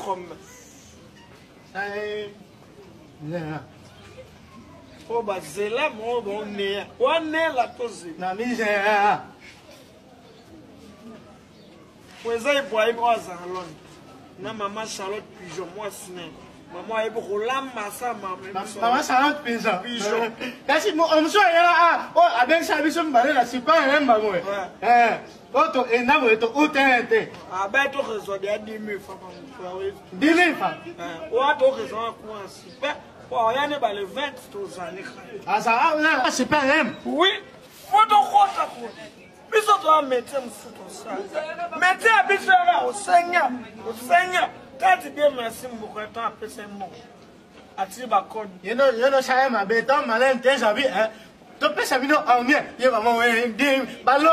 comme. Oh, bah, c'est là, mon bon nez. On est là, tous. Na misère. Vous avez boire moi salon. Na maman Charlotte Pigeon moi ciné. Maman est beaucoup là massa Maman Charlotte Pigeon. Kasi mo omso ya oh avec ça biso mbale la c'est pas un maman. Auto enamo eto utente. Ah ben to réseau de 10 000 francs. 10 000 francs. Ouais, to réseau quoi super. Oh, il y a ne pas le 20 000 années. Ah ça là c'est pas un. Oui. Faut to quoi biso to mettre mfuto ça. Mettez à biso là au Seigneur. Quand tu dis merci beaucoup temps après c'est bon. Ati ba code. You know ça ma béton malin t'es j'avais hein. Tu peux ça vino en mieux. Il va m'envoyer 10 ballon.